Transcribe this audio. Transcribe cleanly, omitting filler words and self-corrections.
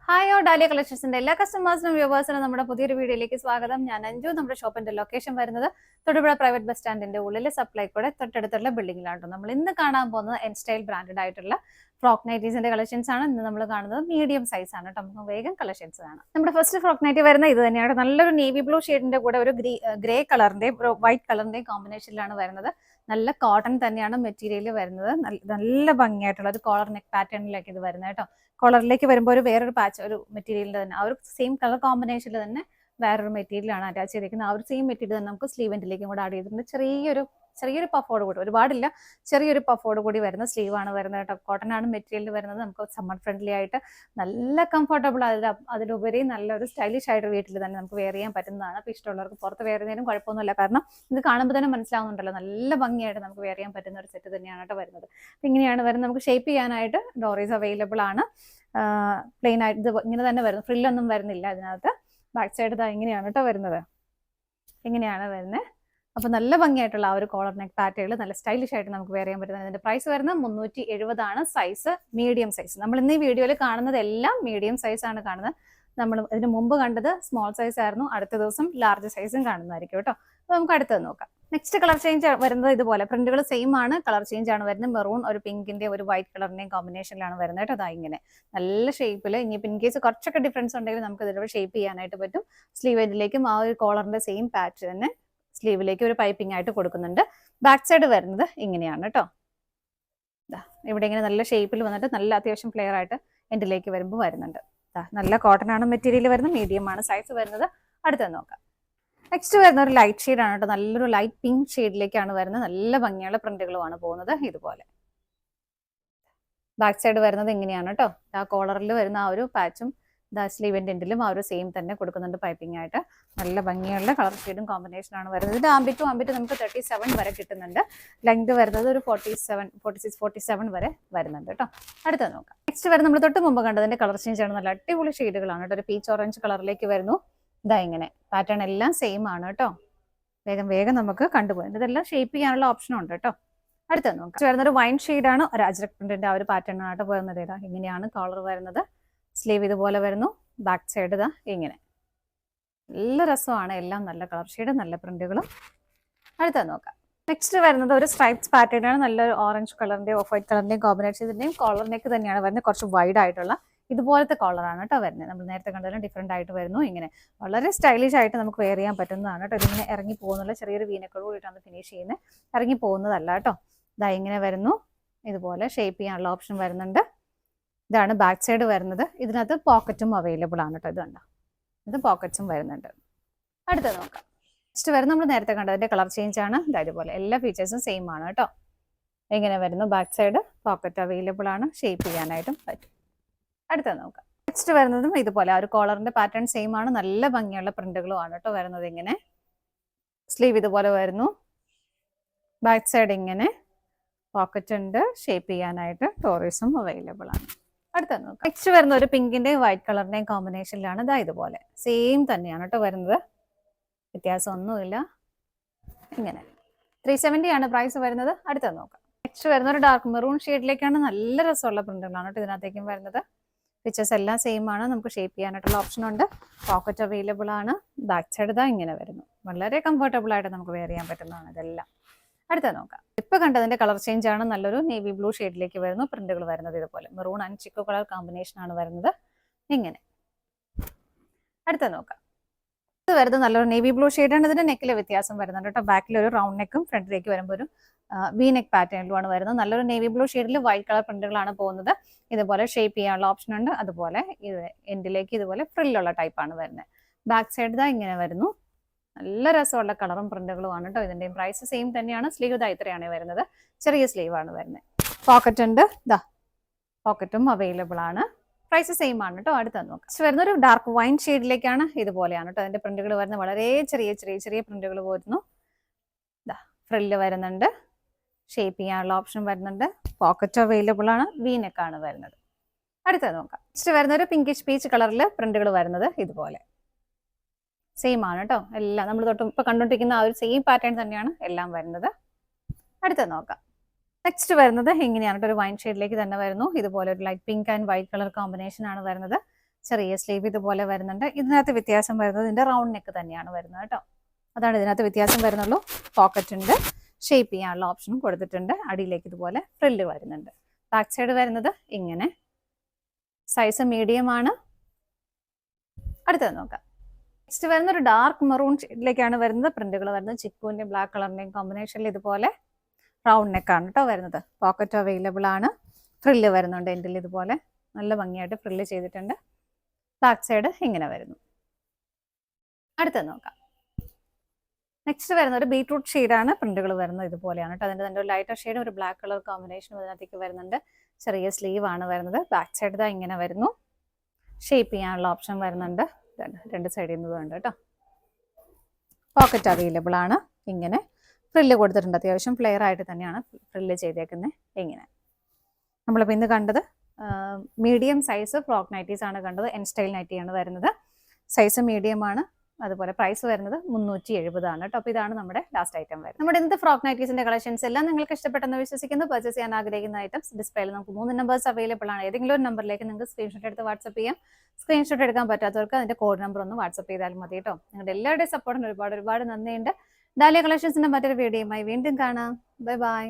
Hi dahlia കളക്ഷൻസിന്റെ എല്ലാ കസ്റ്റമേഴ്സിനും വ്യൂവേഴ്സിനും നമ്മുടെ പുതിയൊരു വീഡിയോയിലേക്ക് സ്വാഗതം. ഞാൻ അഞ്ജു. നമ്മുടെ ഷോപ്പിന്റെ ലൊക്കേഷൻ വരുന്നത് തൊടുപുഴ പ്രൈവറ്റ് ബസ് സ്റ്റാൻഡിന്റെ ഉള്ളിൽ സപ്ലൈക്കോടെ തൊട്ടടുത്തുള്ള ബിൽഡിംഗിലാണ്. നമ്മൾ ഇന്ന് കാണാൻ പോകുന്നത് എൻ സ്റ്റൈൽ ബ്രാൻഡഡ് ആയിട്ടുള്ള ഫ്രോക്ക് നൈറ്റീസിന്റെ കളക്ഷൻസ് ആണ്. ഇന്ന് നമ്മൾ കാണുന്നത് മീഡിയം സൈസ് ആണ് കേട്ടോ. നമുക്ക് വേഗം കളക്ഷൻസ് ആണ്. നമ്മുടെ ഫസ്റ്റ് ഫ്രോക്ക് നൈറ്റി വരുന്നത് ഇത് തന്നെയാണ്. നല്ലൊരു നേവി ബ്ലൂ ഷെയ്ഡിന്റെ കൂടെ ഒരു ഗ്രേ കളറിന്റെയും വൈറ്റ് കളറിന്റെയും കോമ്പിനേഷനിലാണ് വരുന്നത്. നല്ല കോട്ടൺ തന്നെയാണ് മെറ്റീരിയൽ വരുന്നത്. നല്ല ഭംഗിയായിട്ടുള്ള ഒരു കോളർ നെക്ക് പാറ്റേണിലേക്ക് ഇത് വരുന്നത് കേട്ടോ. കോളറിലേക്ക് വരുമ്പോൾ ഒരു വേറൊരു പാച്ച് ഒരു മെറ്റീരിയലിന്റെ തന്നെ ആ ഒരു സെയിം കളർ കോമ്പിനേഷനിൽ തന്നെ വേറൊരു മെറ്റീരിയലാണ് അറ്റാച്ച് ചെയ്തിരിക്കുന്നത്. ആ ഒരു സെയിം മെറ്റീരിയൽ തന്നെ നമുക്ക് സ്ലീവ് എൻഡിലേക്കും കൂടെ ആഡ് ചെയ്തിട്ടുണ്ട്. ചെറിയൊരു പഫോട് കൂടി, ഒരുപാടില്ല, ചെറിയൊരു പഫോട് കൂടി വരുന്ന സ്ലീവ് ആണ് വരുന്നത് കേട്ടോ. കോട്ടൺ ആണ് മെറ്റീരിയൽ വരുന്നത്. നമുക്ക് സമ്മർ ഫ്രണ്ട്ലി ആയിട്ട് നല്ല കംഫർട്ടബിൾ, അതിലുപരി നല്ലൊരു സ്റ്റൈലിഷ് ആയിട്ട് വീട്ടിൽ തന്നെ നമുക്ക് വെയർ ചെയ്യാൻ പറ്റുന്നതാണ്. അപ്പോൾ ഇഷ്ടമുള്ളവർക്ക് പുറത്ത് വെയർ ചെയ്യുന്നതിനും കുഴപ്പമൊന്നുമില്ല. കാരണം ഇത് കാണുമ്പോൾ തന്നെ മനസ്സിലാവുന്നുണ്ടല്ലോ, നല്ല ഭംഗിയായിട്ട് നമുക്ക് വെയർ ചെയ്യാൻ പറ്റുന്ന ഒരു സെറ്റ് തന്നെയാണ് കേട്ടോ വരുന്നത്. അപ്പം ഇങ്ങനെയാണ് വരുന്നത്. നമുക്ക് ഷേപ്പ് ചെയ്യാനായിട്ട് ഡോറീസ് അവൈലബിൾ ആണ്. പ്ലെയിൻ ആയിട്ട് ഇത് ഇങ്ങനെ തന്നെ വരുന്നു, ഫ്രില്ലൊന്നും വരുന്നില്ല ഇതിനകത്ത്. ബാക്ക് സൈഡ് ഇതാ ഇങ്ങനെയാണ് കേട്ടോ വരുന്നത്. ഇങ്ങനെയാണ് വരുന്നത്. അപ്പോൾ നല്ല ഭംഗിയായിട്ടുള്ള ആ ഒരു കോളർ നെക്ക് പാറ്റേണിൽ നല്ല സ്റ്റൈലിഷ് ആയിട്ട് നമുക്ക് വെയർ ചെയ്യാൻ പറ്റുന്നത്. ഇതിന്റെ പ്രൈസ് വരുന്നത് 370 ആണ്. Size medium size. നമ്മൾ ഇന്ന് ഈ വീഡിയോയിൽ കാണുന്നത് എല്ലാം മീഡിയം സൈസ് ആണ് കാണുന്നത്. നമ്മൾ ഇതിന് മുമ്പ് കണ്ടത് സ്മോൾ സൈസ് ആയിരുന്നു. അടുത്ത ദിവസം ലാർജ് സൈസും കാണുന്നതായിരിക്കും കേട്ടോ. അപ്പോൾ നമുക്ക് അടുത്തത് നോക്കാം. നെക്സ്റ്റ് കളർ ചേഞ്ച് വരുന്നത് ഇതുപോലെ പ്രിന്റുകൾ സെയിം ആണ്. കളർ ചേഞ്ച് ആണ് വരുന്നത്. മെറൂൺ ഒരു പിങ്കിന്റെ ഒരു വൈറ്റ് കളറിന്റെയും കോമ്പിനേഷനിലാണ് വരുന്നത് കേട്ടോ. അതാ ഇങ്ങനെ നല്ല ഷേപ്പിൽ. ഇനിയിപ്പോൾ ഇൻ കേസ് കുറച്ചൊക്കെ ഡിഫറൻസ് ഉണ്ടെങ്കിൽ നമുക്ക് ഇതിലൂടെ ഷേപ്പ് ചെയ്യാനായിട്ട് പറ്റും. സ്ലീവ് എൻഡിലേക്കും ആ ഒരു കോളറിന്റെ സെയിം പാച്ച് തന്നെ സ്ലീവിലേക്ക് ഒരു പൈപ്പിംഗ് ആയിട്ട് കൊടുക്കുന്നുണ്ട്. ബാക്ക് സൈഡ് വരുന്നത് ഇങ്ങനെയാണ് കേട്ടോ. ഇവിടെ ഇങ്ങനെ നല്ല ഷേപ്പിൽ വന്നിട്ട് നല്ല അത്യാവശ്യം ഫ്ലെയർ ആയിട്ട് എൻഡിലേക്ക് വരുമ്പോൾ വരുന്നുണ്ട്. നല്ല കോട്ടൺ ആണ് മെറ്റീരിയൽ വരുന്നത്. മീഡിയം ആണ് സൈസ് വരുന്നത്. അടുത്തത് നോക്കാം. നെക്സ്റ്റ് വരുന്ന ഒരു ലൈറ്റ് ഷെയ്ഡാണ് കേട്ടോ. നല്ലൊരു ലൈറ്റ് പിങ്ക് ഷെയ്ഡിലേക്കാണ് വരുന്നത്. നല്ല ഭംഗിയുള്ള പ്രിന്റുകളുമാണ് പോകുന്നത്. ഇതുപോലെ ബാക്ക് സൈഡ് വരുന്നത് ഇങ്ങനെയാണ് കേട്ടോ. ആ കോളറിൽ വരുന്ന ആ ഒരു പാച്ചും സ്ലീവിന്റെ എൻഡിലും ആ ഒരു സെയിം തന്നെ കൊടുക്കുന്നുണ്ട് പൈപ്പിംഗ് ആയിട്ട്. നല്ല ഭംഗിയുള്ള കളർ ഷെയ്ഡും കോമ്പിനേഷനാണ് വരുന്നത്. ഇതിന്റെ ആംബിറ്റ് നമുക്ക് 37 വരെ കിട്ടുന്നുണ്ട്. ലെങ്ത് വരുന്നത് ഒരു 47 വരെ വരുന്നുണ്ട് കേട്ടോ. അടുത്തത് നോക്കാം. നെക്സ്റ്റ് വരുന്നത് നമ്മൾ തൊട്ട് മുമ്പ് കണ്ടതിന്റെ കളർ ചേഞ്ച് ആണ്. നല്ല അടിപൊളി ഷെയ്ഡുകളാണ് കേട്ടോ. ഒരു പീച്ച് ഓറഞ്ച് കളറിലേക്ക് വരുന്നു. ഇതാ ഇങ്ങനെ പാറ്റേൺ എല്ലാം സെയിം ആണ് കേട്ടോ. വേഗം നമുക്ക് കണ്ടുപോകും. ഇതെല്ലാം ഷേപ്പ് ചെയ്യാനുള്ള ഓപ്ഷൻ ഉണ്ട് കേട്ടോ. അടുത്തത് നോക്കാം. വരുന്നൊരു വൈൻ ഷെയ്ഡാണ്. ഒരു അജ്രക് പ്രിന്റിന്റെ ആ ഒരു പാറ്റേൺ ആയിട്ട് പോകുന്നത്. ഇതാ ഇങ്ങനെയാണ് കളർ വരുന്നത്. സ്ലീവ് ഇതുപോലെ വരുന്നു. ബാക്ക് സൈഡ് ഇതാ ഇങ്ങനെ. നല്ല രസമാണ്. എല്ലാം നല്ല കളർ ഷെയ്ഡ്, നല്ല പ്രിന്റുകളും. അടുത്തത് നോക്കാം. നെക്സ്റ്റ് വരുന്നത് ഒരു സ്ട്രൈപ്സ് പാറ്റേൺ ആണ്. നല്ലൊരു ഓറഞ്ച് കളറിന്റെയും ഓഫ് വൈറ്റ് കളറിന്റെയും കോമ്പിനേഷൻ. ഇതിന്റെയും കോളർ നെക്ക് തന്നെയാണ് വരുന്നത്. കുറച്ച് വൈഡ് ആയിട്ടുള്ള ഇതുപോലത്തെ കോളറാണ് കേട്ടോ വരുന്നത്. നമ്മൾ നേരത്തെ കണ്ടതിലും ഡിഫറെന്റ് ആയിട്ട് വരുന്നു. ഇങ്ങനെ വളരെ സ്റ്റൈലിഷ് ആയിട്ട് നമുക്ക് വെയർ ചെയ്യാൻ പറ്റുന്നതാണ് കേട്ടോ. ഇതിങ്ങനെ ഇറങ്ങി പോകുന്നുള്ള ചെറിയൊരു വീനക്കോട് കൂടിയിട്ടാണ് ഫിനിഷ് ചെയ്യുന്നത്. ഇറങ്ങി പോകുന്നതല്ല കേട്ടോ. ഇതാ ഇങ്ങനെ വരുന്നു. ഇതുപോലെ ഷേപ്പ് ചെയ്യാനുള്ള ഓപ്ഷൻ വരുന്നുണ്ട്. ഇതാണ് ബാക്ക് സൈഡ് വരുന്നത്. ഇതിനകത്ത് പോക്കറ്റും അവൈലബിൾ ആണ് കേട്ടോ. ഇത് കണ്ടോ, ഇത് പോക്കറ്റ്സും വരുന്നുണ്ട്. അടുത്തത് നോക്കാം. നെക്സ്റ്റ് വരുന്നത് നമ്മൾ നേരത്തെ കണ്ടതിന്റെ കളർ ചേഞ്ച് ആണ്. ഇതുപോലെ എല്ലാ ഫീച്ചേഴ്സും സെയിം ആണ് കേട്ടോ. എങ്ങനെ വരുന്നു. ബാക്ക് സൈഡ് പോക്കറ്റ് അവൈലബിൾ ആണ്. ഷേപ്പ് ചെയ്യാനായിട്ടും പറ്റും. അടുത്തത് നോക്കാം. നെക്സ്റ്റ് വരുന്നതും ഇതുപോലെ ആ ഒരു കോളറിന്റെ പാറ്റേൺ സെയിം ആണ്. നല്ല ഭംഗിയുള്ള പ്രിന്റുകളും ആണ് കേട്ടോ വരുന്നത്. ഇങ്ങനെ സ്ലീവ് ഇതുപോലെ വരുന്നു. ബാക്ക് സൈഡ് ഇങ്ങനെ പോക്കറ്റ് ഉണ്ട്. ഷേപ്പ് ചെയ്യാനായിട്ട് ടോറീസും അവൈലബിൾ ആണ്. അടുത്തത് നോക്കാം. നെക്സ്റ്റ് വരുന്ന ഒരു പിങ്കിന്റെയും വൈറ്റ് കളറിന്റെയും കോമ്പിനേഷനിലാണ്. ഇതാ ഇതുപോലെ സെയിം തന്നെയാണ് കേട്ടോ വരുന്നത്. വ്യത്യാസം ഒന്നുമില്ല. ഇങ്ങനെ 370 ആണ് പ്രൈസ് വരുന്നത്. അടുത്തത് നോക്കാം. നെക്സ്റ്റ് വരുന്ന ഒരു ഡാർക്ക് മെറൂൺ ഷെയ്ഡിലേക്കാണ്. നല്ല രസമുള്ള പ്രിന്റുകളാണ് കേട്ടോ ഇതിനകത്തേക്കും വരുന്നത്. ഫീച്ചേഴ്സ് എല്ലാം സെയിം ആണ്. നമുക്ക് ഷേപ്പ് ചെയ്യാനായിട്ടുള്ള ഓപ്ഷൻ ഉണ്ട്. പോക്കറ്റ് അവൈലബിൾ ആണ്. ബാക്ക് സൈഡ് ഇതാ ഇങ്ങനെ വരുന്നു. വളരെ കംഫർട്ടബിൾ ആയിട്ട് നമുക്ക് വെയർ ചെയ്യാൻ പറ്റുന്നതാണ് ഇതെല്ലാം. അടുത്ത നോക്കാം. ഇപ്പൊ കണ്ടതിന്റെ കളർ ചേഞ്ച് ആണ്. നല്ലൊരു നേവി ബ്ലൂ ഷെയ്ഡിലേക്ക് വരുന്നു. പ്രിന്റുകൾ വരുന്നത് ഇതുപോലെ maroon and Chicco colour combination ആണ് വരുന്നത്. ഇങ്ങനെ അടുത്ത നോക്കാം. ഇത് വരുന്നത് നല്ലൊരു നേവി ബ്ലൂ ഷെയ്ഡാണ്. ഇതിന്റെ നെക്കിലെ വ്യത്യാസം വരുന്നുണ്ട് കേട്ടോ. ബാക്കിൽ ഒരു റൗണ്ട് നെക്കും ഫ്രണ്ടിലേക്ക് വരുമ്പോൾ ഒരു വി നെക്ക് പാറ്റേണിലുമാണ് വരുന്നത്. നല്ലൊരു നേവി ബ്ലൂ ഷെയ്ഡിൽ വൈറ്റ് കളർ പ്രിന്റുകളാണ് പോകുന്നത്. ഇതുപോലെ ഷേപ്പ് ചെയ്യാനുള്ള ഓപ്ഷൻ ഉണ്ട്. അതുപോലെ ഇത് എൻഡിലേക്ക് ഇതുപോലെ ഫ്രില്ലുള്ള ടൈപ്പാണ് വരുന്നത്. ബാക്ക് സൈഡ് ഇതാ ഇങ്ങനെ വരുന്നു. നല്ല രസമുള്ള കളറും പ്രിന്റുകളും ആണ് കേട്ടോ. ഇതിന്റെയും പ്രൈസ് സെയിം തന്നെയാണ്. സ്ലീവ് ഇതാ ഇത്രയാണ് വരുന്നത്. ചെറിയ സ്ലീവ് ആണ് വരുന്നത്. പോക്കറ്റ് ഉണ്ട്. ഇതാ പോക്കറ്റും അവൈലബിൾ ആണ്. പ്രൈസ് സെയിം ആണ് കേട്ടോ. അടുത്ത നോക്കാം. വരുന്ന ഒരു ഡാർക്ക് വൈൻ ഷെയ്ഡിലേക്കാണ്. ഇതുപോലെയാണ് കേട്ടോ അതിന്റെ പ്രിന്റുകൾ വരുന്നത്. വളരെ ചെറിയ പ്രിന്റുകൾ പോരുന്നു. ഇതാ ഫ്രില്ല് വരുന്നുണ്ട്. ഷേപ്പ് ചെയ്യാനുള്ള ഓപ്ഷൻ വരുന്നുണ്ട്. പോക്കറ്റ് അവൈലബിൾ ആണ്. വി നെക്ക് ആണ് വരുന്നത്. അടുത്തത് നോക്കാം. നെക്സ്റ്റ് വരുന്ന ഒരു പിങ്കിഷ് പീച്ച് കളറിൽ പ്രിന്റുകൾ വരുന്നത് ഇതുപോലെ സെയിം ആണ് കേട്ടോ. എല്ലാം നമ്മൾ തൊട്ട് ഇപ്പൊ കണ്ടോണ്ടിരിക്കുന്ന ആ ഒരു സെയിം പാറ്റേൺ തന്നെയാണ് എല്ലാം വരുന്നത്. അടുത്തത് നോക്കാം. നെക്സ്റ്റ് വരുന്നത് ഇങ്ങനെയാണ് കേട്ടോ. ഒരു വൈൻ ഷെയ്ഡിലേക്ക് തന്നെ വരുന്നു. ഇതുപോലെ ഒരു light pink and white colour combination ആണ് വരുന്നത്. ചെറിയ സ്ലീവ് ഇതുപോലെ വരുന്നുണ്ട്. ഇതിനകത്ത് വ്യത്യാസം വരുന്നത് ഇതിന്റെ റൗണ്ട് നെക്ക് തന്നെയാണ് വരുന്നത് കേട്ടോ. അതാണ് ഇതിനകത്ത് വ്യത്യാസം വരുന്നുള്ളൂ. പോക്കറ്റ് ഉണ്ട്, ഷേപ്പ് ചെയ്യാനുള്ള ഓപ്ഷനും കൊടുത്തിട്ടുണ്ട്. അടിയിലേക്ക് ഇതുപോലെ ഫ്രില്ല് വരുന്നുണ്ട്. ബാക്ക് സൈഡ് വരുന്നത് ഇങ്ങനെ, സൈസ് മീഡിയം ആണ്. അടുത്തത് നോക്കാം. നെക്സ്റ്റ് വരുന്ന ഒരു ഡാർക്ക് മെറൂൺ ഷെയ്ഡിലേക്കാണ് വരുന്നത്. പ്രിന്റുകൾ വരുന്നത് ചിക്കുവിന്റെയും ബ്ലാക്ക് കളറിന്റെയും കോമ്പിനേഷനിൽ ഇതുപോലെ റൗണ്ട് നെക്കാണ് കേട്ടോ വരുന്നത്. പോക്കറ്റ് അവൈലബിൾ ആണ്. ഫ്രില്ല് വരുന്നുണ്ട് എൻഡിൽ ഇതുപോലെ നല്ല ഭംഗിയായിട്ട് ഫ്രില്ല് ചെയ്തിട്ടുണ്ട്. ബാക്ക് സൈഡ് ഇങ്ങനെ വരുന്നു. അടുത്തത് നോക്കാം. നെക്സ്റ്റ് വരുന്ന ഒരു ബീട്രൂട്ട് ഷെയ്ഡാണ്. പ്രിന്റുകൾ വരുന്നത് ഇതുപോലെയാണ് കേട്ടോ. അതിൻ്റെ തന്നെ ഒരു ലൈറ്റർ ഷെയ്ഡും ഒരു ബ്ലാക്ക് കളർ കോമ്പിനേഷനും ഇതിനകത്തേക്ക് വരുന്നുണ്ട്. ചെറിയ സ്ലീവ് ആണ് വരുന്നത്. ബാക്ക് സൈഡ് ഇതാ ഇങ്ങനെ വരുന്നു. ഷേപ്പ് ചെയ്യാനുള്ള ഓപ്ഷൻ വരുന്നുണ്ട്. രണ്ട് സൈഡിൽ നിന്നുണ്ട് കേട്ടോ. പോക്കറ്റ് അവൈലബിൾ ആണ്. ഇങ്ങനെ ഫ്രില്ല് കൊടുത്തിട്ടുണ്ട്. അത്യാവശ്യം ഫ്ലെയർ ആയിട്ട് തന്നെയാണ് ഫ്രില്ല് ചെയ്തേക്കുന്നത്. ഇങ്ങനെ നമ്മളിപ്പോൾ ഇന്ന് കണ്ടത് മീഡിയം സൈസ് ഫ്രോക്ക് നൈറ്റീസ് ആണ് കണ്ടത്. എൻ സ്റ്റൈൽ നൈറ്റിയാണ് വരുന്നത്. സൈസ് മീഡിയം ആണ്. അതുപോലെ പ്രൈസ് വരുന്നത് 370 ആണ് കേട്ടോ. അപ്പോൾ ഇതാണ് നമ്മുടെ ലാസ്റ്റ് ഐറ്റം വരുന്നത്. നമ്മുടെ ഇന്നത്തെ ഫ്രോക്ക് നൈറ്റീസിന്റെ കളക്ഷൻസ് എല്ലാം നിങ്ങൾക്ക് ഇഷ്ടപ്പെട്ടെന്ന് വിശ്വസിക്കുന്നു. പർച്ചേസ് ചെയ്യാൻ ആഗ്രഹിക്കുന്ന ഐറ്റംസ് ഡിസ്പ്ലേയിൽ നമുക്ക് 3 നമ്പേഴ്സ് അവൈലബിൾ ആണ്. ഏതെങ്കിലും ഒരു നമ്പറിലേക്ക് നിങ്ങൾക്ക് സ്ക്രീൻഷോട്ട് എടുത്ത് വാട്സ്ആപ്പ് ചെയ്യാം. സ്ക്രീൻഷോട്ട് എടുക്കാൻ പറ്റാത്തവർക്ക് അതിന്റെ കോഡ് നമ്പർ ഒന്ന് വാട്സ്ആപ്പ് ചെയ്താലും മതി കേട്ടോ. നിങ്ങളുടെ എല്ലാവരുടെയും സപ്പോർട്ടിന് ഒരുപാട് നന്ദിയുണ്ട്. ഡാലിയ കളക്ഷൻസിന്റെ മറ്റൊരു വീഡിയോയുമായി വീണ്ടും കാണാം. Bye bye.